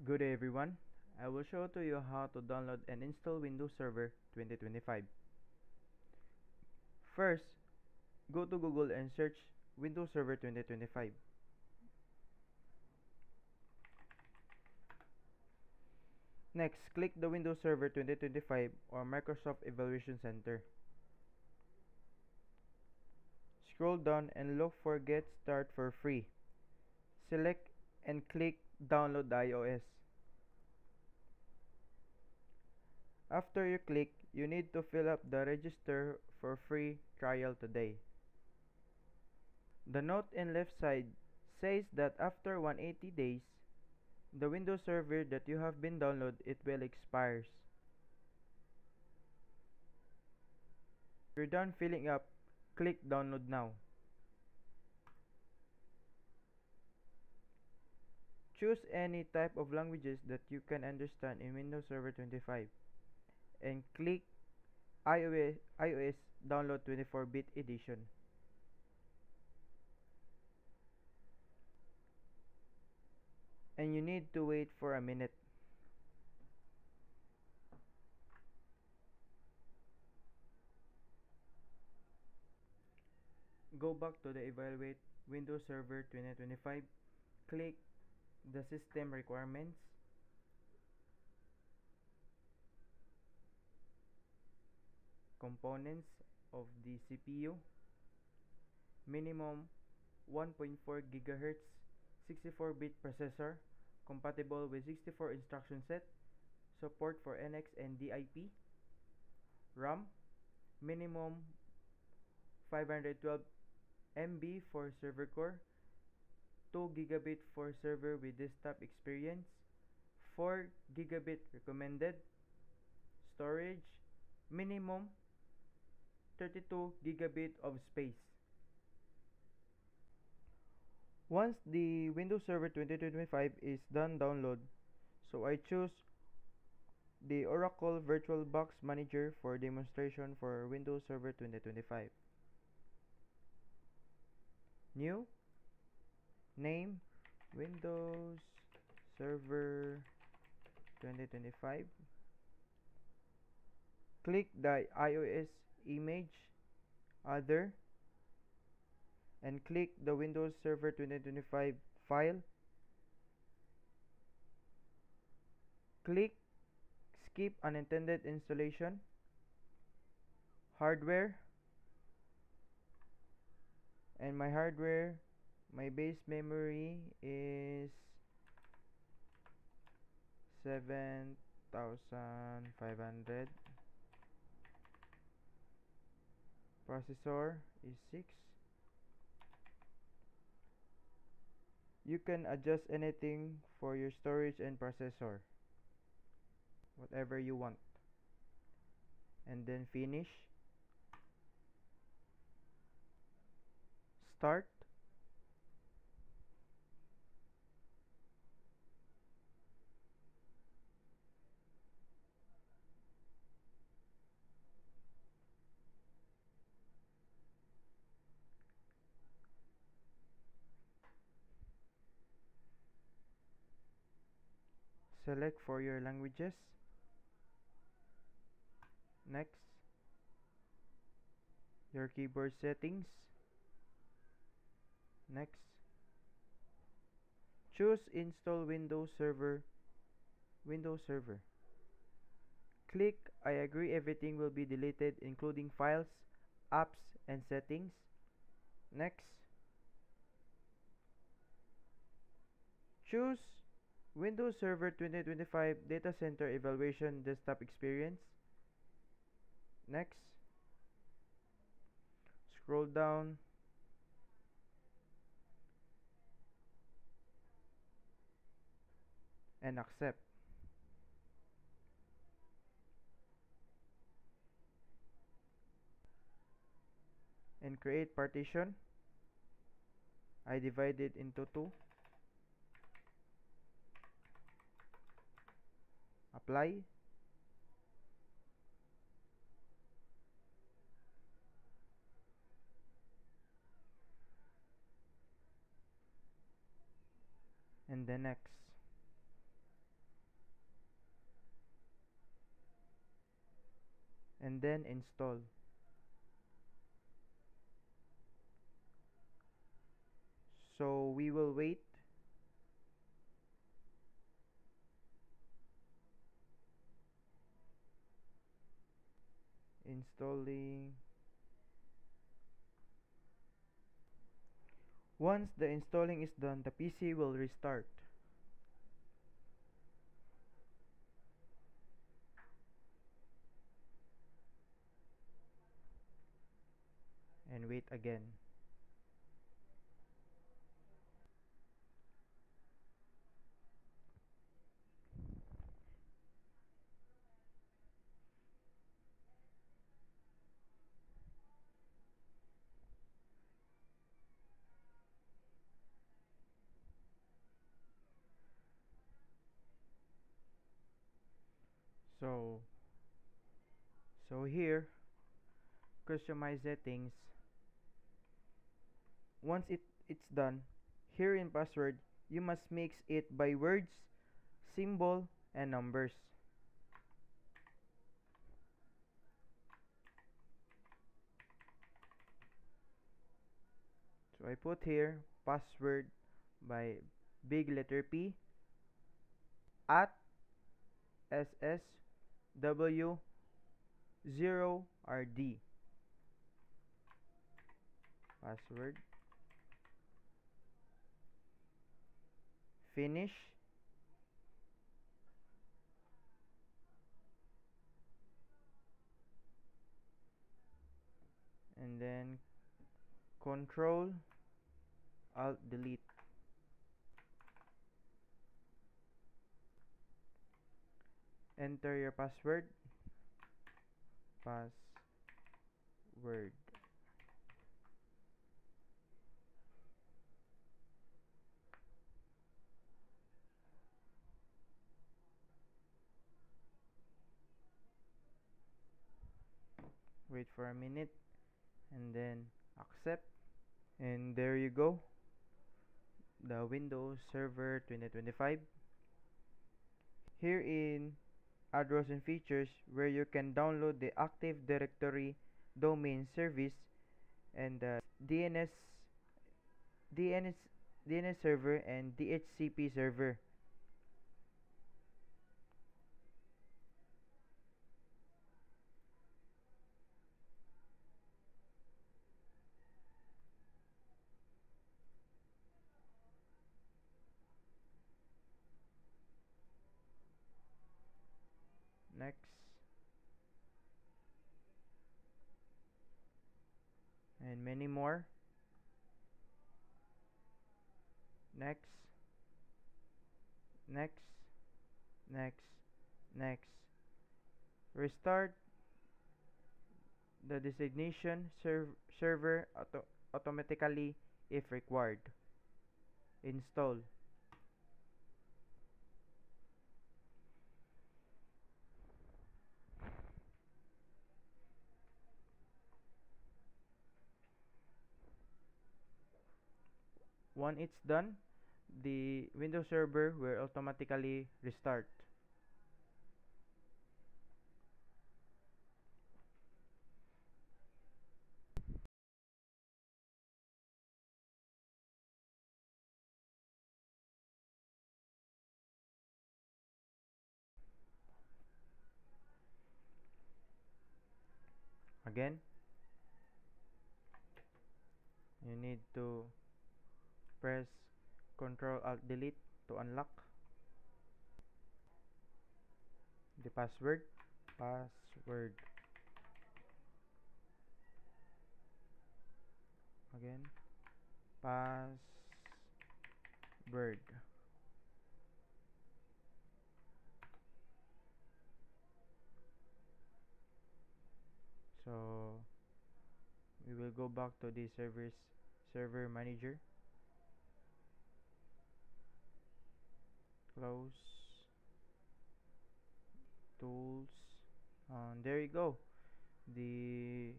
Good day everyone. I will show to you how to download and install Windows Server 2025. First, go to Google and search Windows Server 2025. Next, click the Windows Server 2025 or Microsoft Evaluation Center. Scroll down and look for Get Start for free. Select and click Download the iOS. After you click, you need to fill up the register for free trial today. The note in left side says that after 180 days, the Windows Server that you have been downloaded it will expires. If you're done filling up, click Download Now. Choose any type of languages that you can understand in Windows Server 25 and click iOS Download 24-bit edition. And you need to wait for a minute. Go back to the Evaluate Windows Server 2025. Click the System Requirements. Components of the CPU. Minimum 1.4 GHz 64-bit processor compatible with 64 instruction set. Support for NX and DIP. RAM minimum 512 MB for server core, 2 GB for server with desktop experience, 4 GB recommended. Storage minimum 32 GB of space. Once the Windows Server 2025 is done download, so I choose the Oracle VirtualBox Manager for demonstration for Windows Server 2025. New, name, Windows Server 2025. Click the iOS image, other, and click the Windows Server 2025 file. Click skip unintended installation. Hardware, and my hardware, my base memory is 7500. Processor is 6. You can adjust anything for your storage and processor, whatever you want, and then finish. Start. Select for your languages. Next. Your keyboard settings. Next. Choose Install Windows Server. Windows Server. Click I agree everything will be deleted including files, apps, and settings. Next. Choose Windows Server 2025 Data Center Evaluation Desktop Experience. Next. Scroll down. And accept. And create partition. I divide it into 2. Apply. And then next. and then install. So we will wait. Installing. Once the installing is done, the PC will restart. And wait again. So here, customize settings. Once it's done, here in password, you must mix it by words, symbol, and numbers. So I put here password by big letter P at SSW0RD. Password. Finish. And then Control Alt Delete. Enter your password. Password. Wait for a minute and then accept. And there you go. The Windows Server 2025. Here in Address and Features, where you can download the Active Directory domain service and the DNS DNS server and DHCP server. Next. And many more. Next. Next. Next. Next. Restart the designation server automatically if required. Install. Once it's done, the Windows Server will automatically restart. Again, you need to press Ctrl Alt Delete to unlock the password. Password. Again, password. So we will go back to the server manager. Close. Tools. There you go. The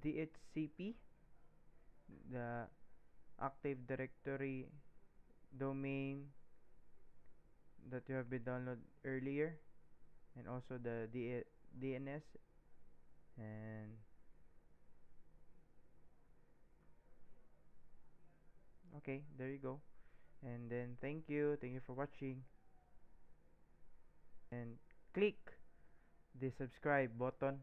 DHCP, the Active Directory domain that you have been downloaded earlier, and also the DNS And okay, there you go. And then thank you for watching, and click the subscribe button